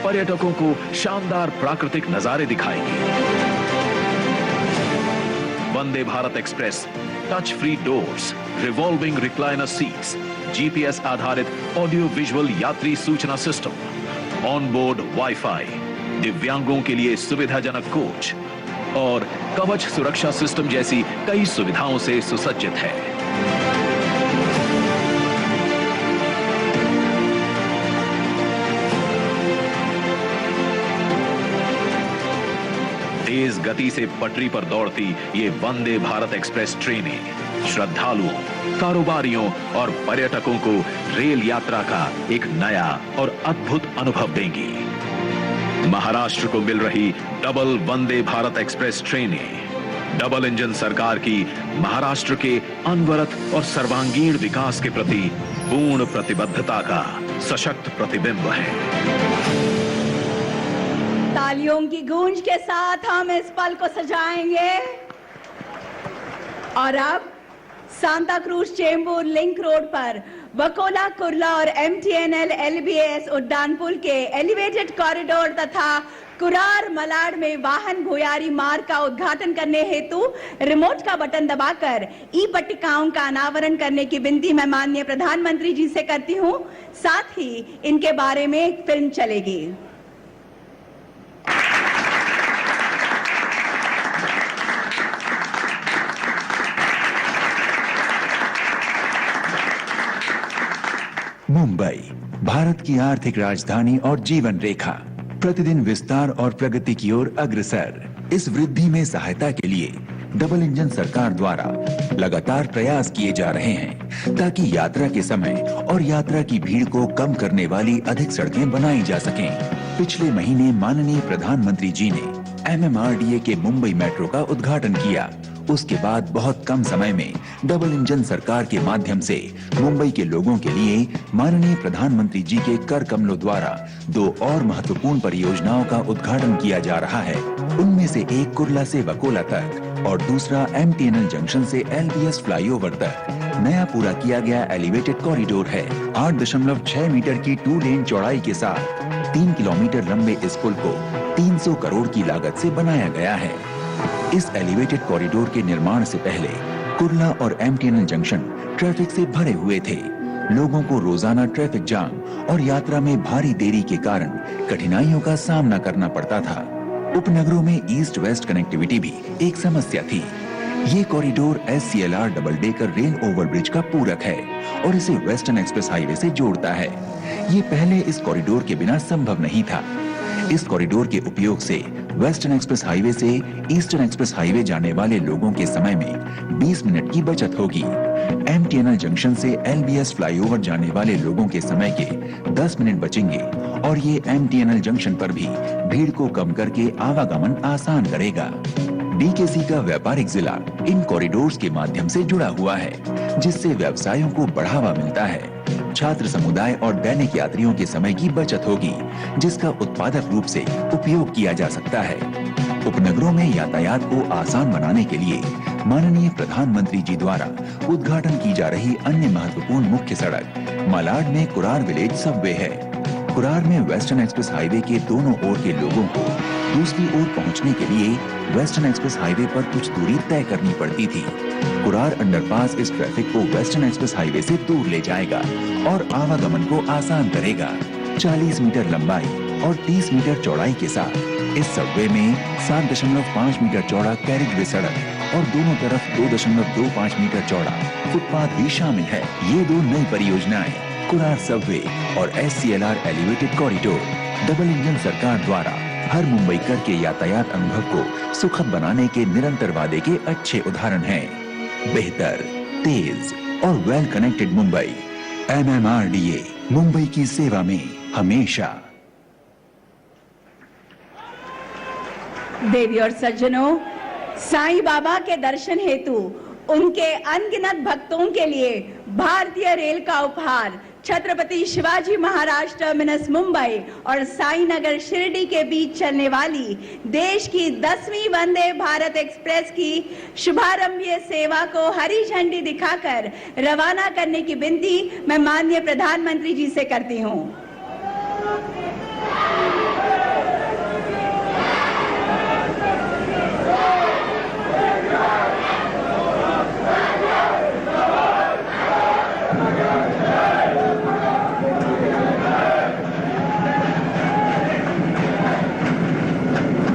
पर्यटकों को शानदार प्राकृतिक नजारे दिखाएगी। Vande Bharat express touch free doors, revolving recliner seats, GPS आधारित ऑडियो विजुअल यात्री सूचना सिस्टम, ऑन बोर्ड वाईफाई, दिव्यांगों के लिए सुविधाजनक कोच और कवच सुरक्षा सिस्टम जैसी कई सुविधाओं से सुसज्जित है। तेज गति से पटरी पर दौड़ती ये वंदे भारत एक्सप्रेस ट्रेनें श्रद्धालुओं, कारोबारियों और पर्यटकों को रेल यात्रा का एक नया और अद्भुत अनुभव देंगी। महाराष्ट्र को मिल रही डबल वंदे भारत एक्सप्रेस ट्रेनें डबल इंजन सरकार की महाराष्ट्र के अनवरत और सर्वांगीण विकास के प्रति पूर्ण प्रतिबद्धता का सशक्त प्रतिबिंब है। तालियों की गूंज के साथ हम इस पल को सजाएंगे। और अब Santa cruise Chembur link road पर वकोला कुर्ला और एमटीएनएल एलबीएस उड्डान पुल के एलिवेटेड कॉरिडोर तथा कुरार मलाड में वाहन भुयारी मार्ग का उद्घाटन करने हेतु रिमोट का बटन दबाकर ई पट्टिकाओं का अनावरण करने की विनती मैं माननीय प्रधानमंत्री जी से करती हूं। साथ ही इनके बारे में एक फिल्म चलेगी। मुंबई, भारत की आर्थिक राजधानी और जीवन रेखा, प्रतिदिन विस्तार और प्रगति की ओर अग्रसर। इस वृद्धि में सहायता के लिए डबल इंजन सरकार द्वारा लगातार प्रयास किए जा रहे हैं ताकि यात्रा के समय और यात्रा की भीड़ को कम करने वाली अधिक सड़कें बनाई जा सकें। पिछले महीने माननीय प्रधानमंत्री जी ने एमएमआरडीए के मुंबई मेट्रो का उद्घाटन किया। उसके बाद बहुत कम समय में डबल इंजन सरकार के माध्यम से मुंबई के लोगों के लिए माननीय प्रधानमंत्री जी के कर कमलों द्वारा 2 और महत्वपूर्ण परियोजनाओं का उद्घाटन किया जा रहा है। उनमें से एक कुर्ला से वकोला तक और दूसरा एमटीएनएल जंक्शन से एलबीएस फ्लाईओवर तक नया पूरा किया गया एलिवेटेड कॉरिडोर है। 8.6 मीटर की 2 लेन चौड़ाई के साथ 3 किलोमीटर लंबे इस पुल को 300 करोड़ की लागत से बनाया गया है। इस एलिवेटेड कॉरिडोर के निर्माण से पहले कुर्ला और एमटीएनएल जंक्शन ट्रैफिक से भरे हुए थे। लोगों को रोजाना ट्रैफिक जाम और यात्रा में भारी देरी के कारण कठिनाइयों का सामना करना पड़ता था। उपनगरों में ईस्ट वेस्ट कनेक्टिविटी भी एक समस्या थी। ये corridor SCLR double decker rail overbridge का पूरक है और इसे वेस्टर्न एक्सप्रेस हाईवे से जोड़ता है। ये पहले इस कॉरिडोर के बिना संभव नहीं था। इस कॉरिडोर के उपयोग से वेस्टर्न एक्सप्रेस हाईवे से ईस्टर्न एक्सप्रेस हाईवे जाने वाले लोगों के समय में 20 मिनट की बचत होगी। एमटीएनएल जंक्शन से एलबीएस फ्लाईओवर जाने वाले लोगों के समय के 10 मिनट बचेंगे और ये एमटीएनएल जंक्शन पर भी भीड़ को कम करके आवागमन आसान करेगा। डीकेसी का व्यापारिक जिला इन कॉरिडोर्स के माध्यम से जुड़ा हुआ है, जिससे व्यवसायों को बढ़ावा मिलता है। छात्र समुदाय और दैनिक यात्रियों के समय की बचत होगी, जिसका उत्पादक रूप से उपयोग किया जा सकता है। उपनगरों में यातायात को आसान बनाने के लिए माननीय प्रधानमंत्री जी द्वारा उद्घाटन की जा रही अन्य महत्वपूर्ण मुख्य सड़क मलाड में कुरार विलेज सबवे है। कुरार में वेस्टर्न एक्सप्रेस हाईवे के दोनों ओर के लोगों को दूसरी ओर पहुंचने के लिए वेस्टर्न एक्सप्रेस हाईवे पर कुछ दूरी तय करनी पड़ती थी। कुरार अंडरपास इस ट्रैफिक को वेस्टर्न एक्सप्रेस हाईवे से दूर ले जाएगा और आवागमन को आसान करेगा। 40 मीटर लंबाई और 30 मीटर चौड़ाई के साथ इस सबवे में 7.5 मीटर चौड़ा कैरिजवे सड़क और दोनों तरफ 2.25 मीटर चौड़ा फुटपाथ भी शामिल है। ये 2 नई परियोजनाएं कुरार सबवे और एससीएलआर एलिवेटेड कॉरिडोर डबल इंजन सरकार द्वारा हर मुंबईकर के यातायात अनुभव को सुखद बनाने के निरंतर वादे के अच्छे उदाहरण हैं। बेहतर, तेज और well connected Mumbai. MMRDA, Mumbai की सेवा में हमेशा। देवी और सज्जनों, साईं बाबा के दर्शन हेतु उनके अनगिनत भक्तों के लिए भारतीय रेल का उपहार छत्रपति शिवाजी महाराज टर्मिनस मुंबई और साईनगर शिरडी के बीच चलने वाली देश की 10वीं वंदे भारत एक्सप्रेस की शुभारंभीय सेवा को हरी झंडी दिखाकर रवाना करने की विनती मैं माननीय प्रधानमंत्री जी से करती हूं।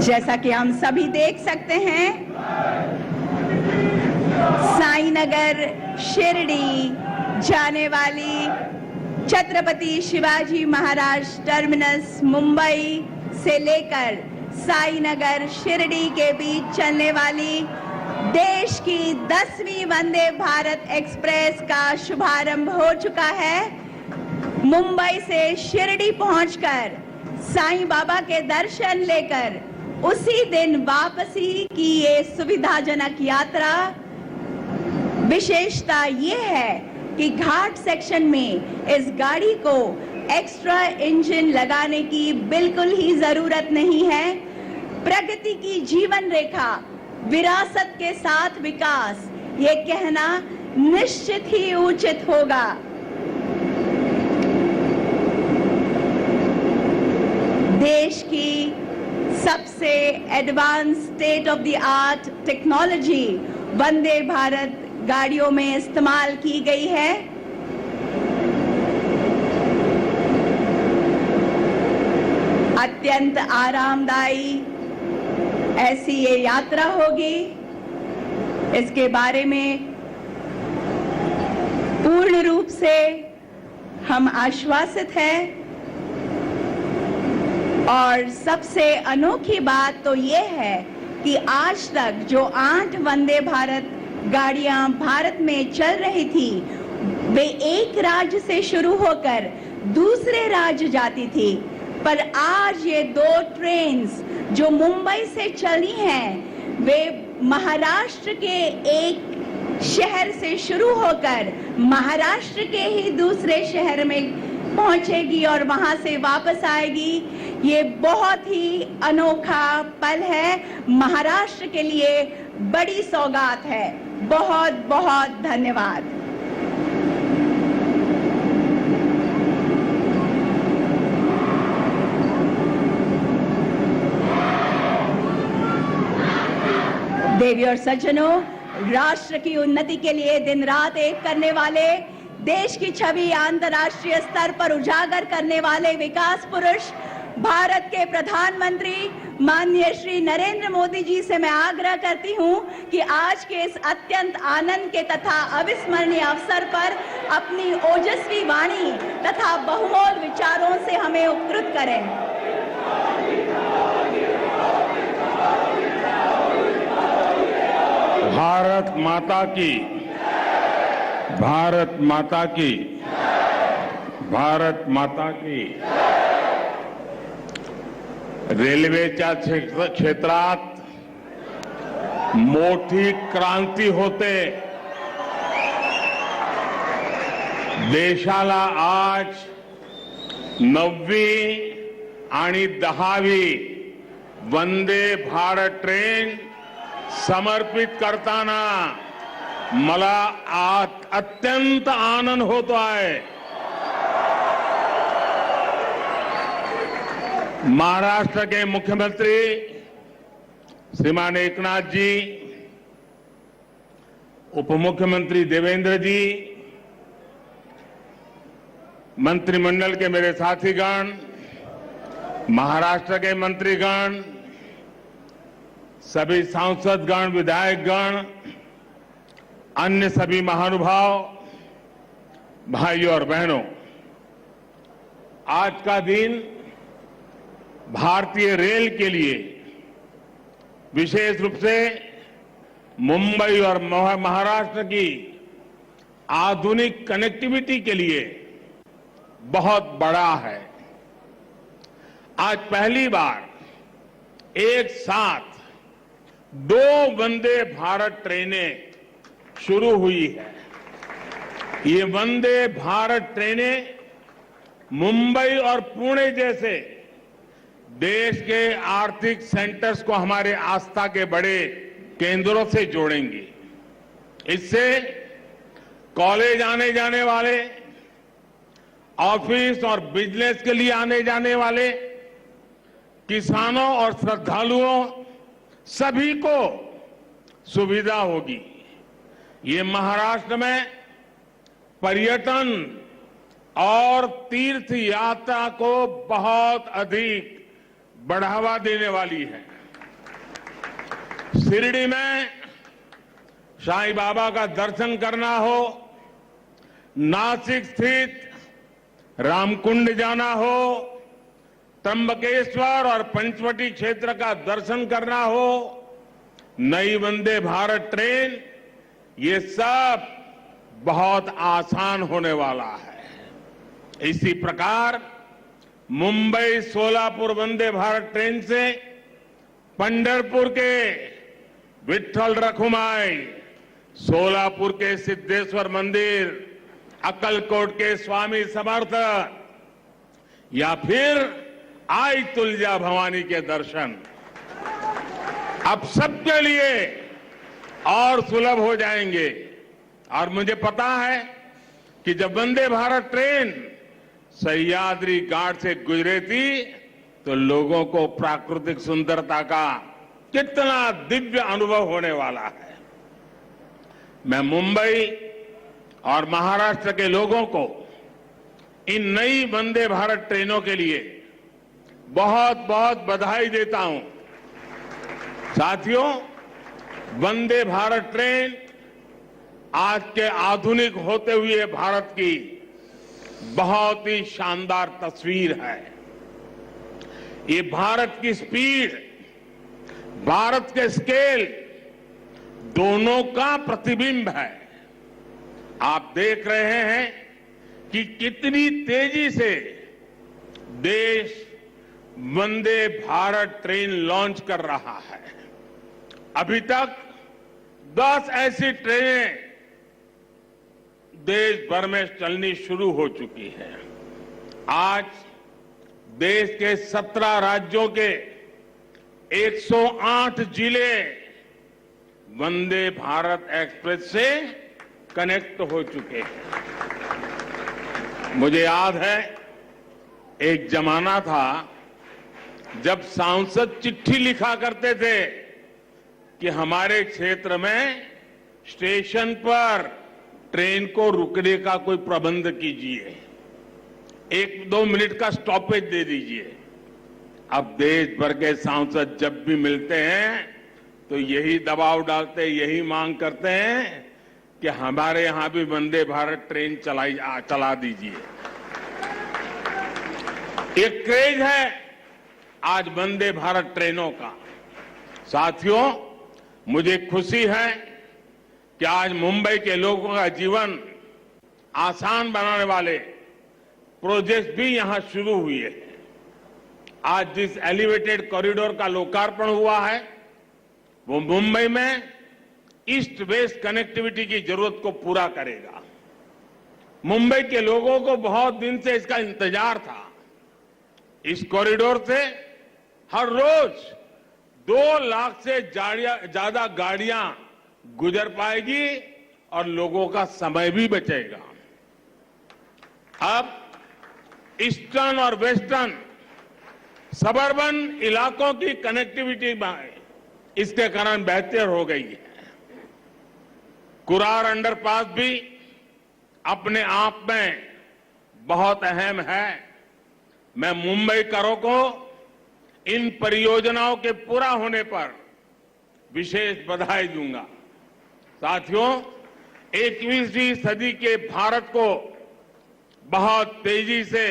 जैसा कि हम सभी देख सकते हैं, साईनगर शिरडी जाने वाली छत्रपति शिवाजी महाराज टर्मिनस मुंबई से लेकर साईनगर शिरडी के बीच चलने वाली देश की 10वीं वंदे भारत एक्सप्रेस का शुभारंभ हो चुका है। मुंबई से शिरडी पहुंचकर साईं बाबा के दर्शन लेकर उसी दिन वापसी की ये सुविधाजनक यात्रा, विशेषता ये है कि घाट सेक्शन में इस गाड़ी को एक्स्ट्रा इंजन लगाने की बिल्कुल ही जरूरत नहीं है। प्रगति की जीवन रेखा, विरासत के साथ विकास, ये कहना निश्चित ही उचित होगा। देश की सबसे advance state of the art technology Vande Bharat गाड़ियों में इस्तेमाल की गई है। अत्यंत आरामदायी ऐसी ये यात्रा होगी, इसके बारे में पूर्ण रूप से हम आश्वासित हैं। और सबसे अनोखी बात तो ये है कि आज तक जो 8 वंदे भारत गाड़ियां भारत में चल रही थी, वे एक राज्य से शुरू होकर दूसरे राज्य जाती थी, पर आज ये 2 ट्रेन्स जो मुंबई से चली हैं, वे महाराष्ट्र के एक शहर से शुरू होकर महाराष्ट्र के ही दूसरे शहर में पहुंचेगी और वहां से वापस आएगी। ये बहुत ही अनोखा पल है, महाराष्ट्र के लिए बड़ी सौगात है। बहुत बहुत धन्यवाद। देवी और सज्जनों, राष्ट्र की उन्नति के लिए दिन रात एक करने वाले, देश की छवि अंतर्राष्ट्रीय स्तर पर उजागर करने वाले विकास पुरुष भारत के प्रधानमंत्री माननीय श्री नरेंद्र मोदी जी से मैं आग्रह करती हूं कि आज के इस अत्यंत आनंद के तथा अविस्मरणीय अवसर पर अपनी ओजस्वी वाणी तथा बहुमोल विचारों से हमें उपकृत करें। भारत माता की, भारत माता की, भारत माता की। रेल्वेच्या क्षेत्रात मोठी क्रांती होते। देशाला आज 9वी आणि 10वी वंदे भारत ट्रेन समर्पित करताना मला अत्यंत आनंद होतो आहे। महाराष्ट्र के मुख्यमंत्री श्रीमान एकनाथ जी, उप मुख्यमंत्री देवेंद्र जी, मंत्रिमंडल के मेरे साथीगण, महाराष्ट्र के मंत्रीगण, सभी सांसदगण, विधायकगण, अन्य सभी महानुभाव, भाइयों और बहनों, आज का दिन भारतीय रेल के लिए, विशेष रूप से मुंबई और महाराष्ट्र की आधुनिक कनेक्टिविटी के लिए बहुत बड़ा है। आज पहली बार एक साथ 2 वंदे भारत ट्रेनें शुरू हुई है। ये वंदे भारत ट्रेनें मुंबई और पुणे जैसे देश के आर्थिक सेंटर्स को हमारे आस्था के बड़े केंद्रों से जोड़ेंगी। इससे कॉलेज आने जाने वाले, ऑफिस और बिजनेस के लिए आने जाने वाले, किसानों और श्रद्धालुओं सभी को सुविधा होगी। ये महाराष्ट्र में पर्यटन और तीर्थ यात्रा को बहुत अधिक बढ़ावा देने वाली है। शिरडी में साईं बाबा का दर्शन करना हो, नासिक स्थित रामकुंड जाना हो, त्र्यंबकेश्वर और पंचवटी क्षेत्र का दर्शन करना हो, नई वंदे भारत ट्रेन, ये सब बहुत आसान होने वाला है। इसी प्रकार मुंबई सोलापुर वंदे भारत ट्रेन से पंढरपुर के विठ्ठल रखुमाई, सोलापुर के सिद्धेश्वर मंदिर, अक्कलकोट के स्वामी समर्थ या फिर आई तुलजा भवानी के दर्शन अब सबके लिए और सुलभ हो जाएंगे। और मुझे पता है कि जब वंदे भारत ट्रेन सह्याद्री घाट से गुजरे थी तो लोगों को प्राकृतिक सुंदरता का कितना दिव्य अनुभव होने वाला है। मैं मुंबई और महाराष्ट्र के लोगों को इन नई वंदे भारत ट्रेनों के लिए बहुत बहुत बधाई देता हूं। साथियों, वंदे भारत ट्रेन आज के आधुनिक होते हुए भारत की बहुत ही शानदार तस्वीर है। ये भारत की स्पीड, भारत के स्केल दोनों का प्रतिबिंब है। आप देख रहे हैं कि कितनी तेजी से देश वंदे भारत ट्रेन लॉन्च कर रहा है। अभी तक 10 ऐसी ट्रेनें देश भर में चलनी शुरू हो चुकी है। आज देश के 17 राज्यों के 108 जिले वंदे भारत एक्सप्रेस से कनेक्ट हो चुके हैं। मुझे याद है एक जमाना था जब सांसद चिट्ठी लिखा करते थे कि हमारे क्षेत्र में स्टेशन पर ट्रेन को रुकने का कोई प्रबंध कीजिए, 1-2 मिनट का स्टॉपेज दे दीजिए। अब देश भर के सांसद जब भी मिलते हैं तो यही दबाव डालते, यही मांग करते हैं कि हमारे यहां भी वंदे भारत ट्रेन चला दीजिए। एक क्रेज है आज वंदे भारत ट्रेनों का। साथियों, मुझे खुशी है कि आज मुंबई के लोगों का जीवन आसान बनाने वाले प्रोजेक्ट भी यहां शुरू हुए हैं। आज जिस एलिवेटेड कॉरिडोर का लोकार्पण हुआ है वो मुंबई में ईस्ट वेस्ट कनेक्टिविटी की जरूरत को पूरा करेगा। मुंबई के लोगों को बहुत दिन से इसका इंतजार था। इस कॉरिडोर से हर रोज 2 लाख से ज्यादा गाड़ियां गुजर पाएगी और लोगों का समय भी बचेगा। अब ईस्टर्न और वेस्टर्न सबर्बन इलाकों की कनेक्टिविटी इसके कारण बेहतर हो गई है। कुरार अंडरपास भी अपने आप में बहुत अहम है। मैं मुंबईकरों को इन परियोजनाओं के पूरा होने पर विशेष बधाई दूंगा। साथियों, 21वीं सदी के भारत को बहुत तेजी से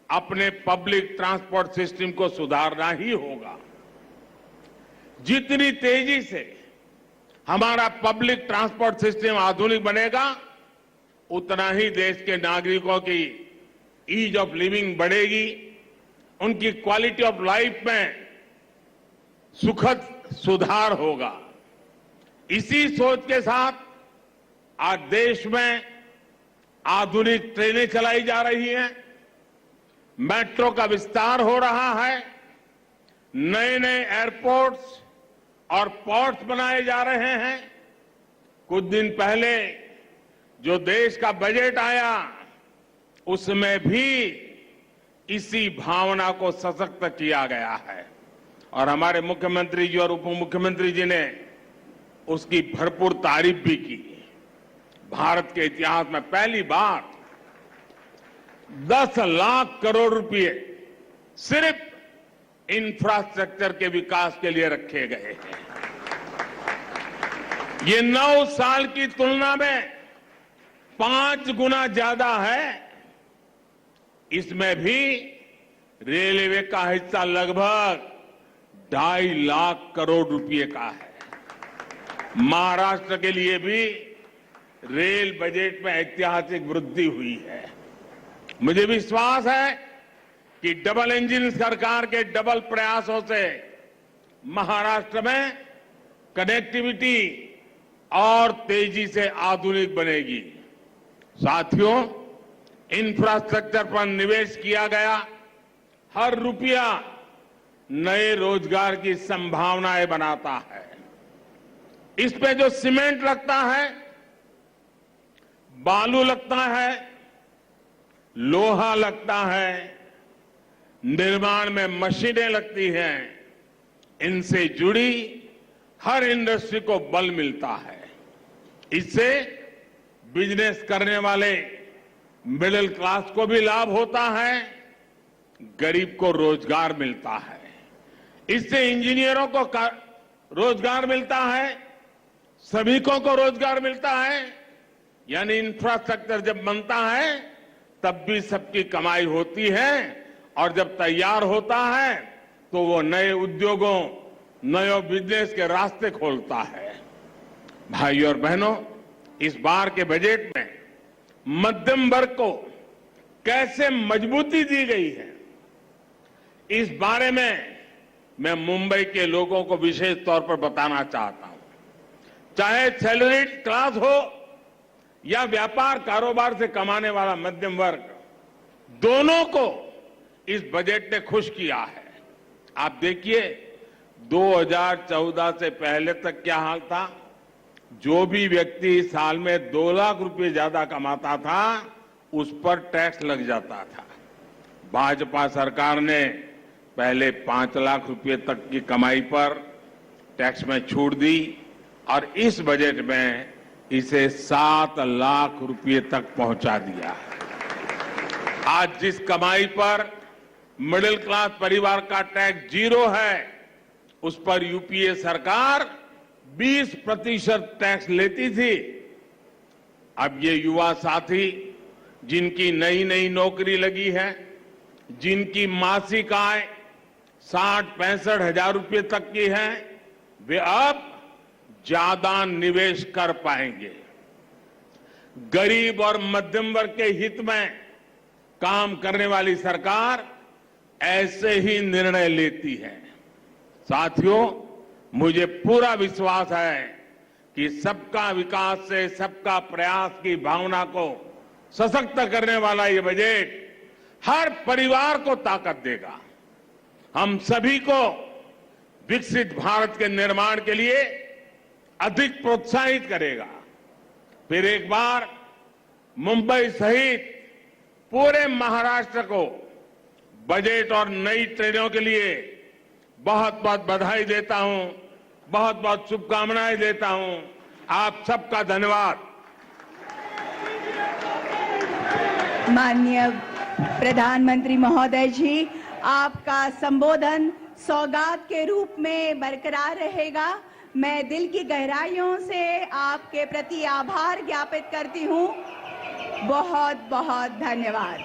अपने पब्लिक ट्रांसपोर्ट सिस्टम को सुधारना ही होगा। जितनी तेजी से हमारा पब्लिक ट्रांसपोर्ट सिस्टम आधुनिक बनेगा, उतना ही देश के नागरिकों की ईज ऑफ लिविंग बढ़ेगी, उनकी क्वालिटी ऑफ लाइफ में सुखद सुधार होगा। इसी सोच के साथ आज देश में आधुनिक ट्रेनें चलाई जा रही हैं, मेट्रो का विस्तार हो रहा है, नए नए एयरपोर्ट्स और पोर्ट्स बनाए जा रहे हैं। कुछ दिन पहले जो देश का बजट आया उसमें भी इसी भावना को सशक्त किया गया है और हमारे मुख्यमंत्री जी और उप मुख्यमंत्री जी ने उसकी भरपूर तारीफ भी की। भारत के इतिहास में पहली बार 10 लाख करोड़ रुपए सिर्फ इंफ्रास्ट्रक्चर के विकास के लिए रखे गए हैं। ये 9 साल की तुलना में 5 गुना ज्यादा है। इसमें भी रेलवे का हिस्सा लगभग 2.5 लाख करोड़ रुपए का है। महाराष्ट्र के लिए भी रेल बजट में ऐतिहासिक वृद्धि हुई है। मुझे विश्वास है कि डबल इंजन सरकार के डबल प्रयासों से महाराष्ट्र में कनेक्टिविटी और तेजी से आधुनिक बनेगी। साथियों, इंफ्रास्ट्रक्चर पर निवेश किया गया हर रुपया नए रोजगार की संभावनाएं बनाता है। इसमें जो सीमेंट लगता है, बालू लगता है, लोहा लगता है, निर्माण में मशीनें लगती हैं, इनसे जुड़ी हर इंडस्ट्री को बल मिलता है। इससे बिजनेस करने वाले मिडिल क्लास को भी लाभ होता है, गरीब को रोजगार मिलता है। इससे इंजीनियरों को रोजगार मिलता है, श्रमिकों को रोजगार मिलता है। यानी इंफ्रास्ट्रक्चर जब बनता है तब भी सबकी कमाई होती है, और जब तैयार होता है तो वो नए उद्योगों, नए बिजनेस के रास्ते खोलता है। भाइयों और बहनों, इस बार के बजट में मध्यम वर्ग को कैसे मजबूती दी गई है, इस बारे में मैं मुंबई के लोगों को विशेष तौर पर बताना चाहता हूं। चाहे सैलरीड क्लास हो या व्यापार कारोबार से कमाने वाला मध्यम वर्ग, दोनों को इस बजट ने खुश किया है। आप देखिए, 2014 से पहले तक क्या हाल था। जो भी व्यक्ति साल में 2 लाख रुपए ज्यादा कमाता था, उस पर टैक्स लग जाता था। भाजपा सरकार ने पहले 5 लाख रुपए तक की कमाई पर टैक्स में छूट दी, और इस बजट में इसे 7 लाख रुपए तक पहुंचा दिया। आज जिस कमाई पर मिडिल क्लास परिवार का टैक्स 0 है, उस पर यूपीए सरकार 20% टैक्स लेती थी। अब ये युवा साथी जिनकी नई नई नौकरी लगी है, जिनकी मासिक आय 60-65 हजार रुपए तक की है, वे अब ज्यादा निवेश कर पाएंगे। गरीब और मध्यम वर्ग के हित में काम करने वाली सरकार ऐसे ही निर्णय लेती है। साथियों, मुझे पूरा विश्वास है कि सबका विकास से सबका प्रयास की भावना को सशक्त करने वाला ये बजट हर परिवार को ताकत देगा, हम सभी को विकसित भारत के निर्माण के लिए अधिक प्रोत्साहित करेगा। फिर एक बार मुंबई सहित पूरे महाराष्ट्र को बजट और नई ट्रेनों के लिए बहुत बहुत बधाई देता हूं, बहुत बहुत शुभकामनाएं देता हूं। आप सबका धन्यवाद। माननीय प्रधानमंत्री महोदय जी, आपका संबोधन सौगात के रूप में बरकरार रहेगा। मैं दिल की गहराइयों से आपके प्रति आभार ज्ञापित करती हूं। बहुत बहुत धन्यवाद।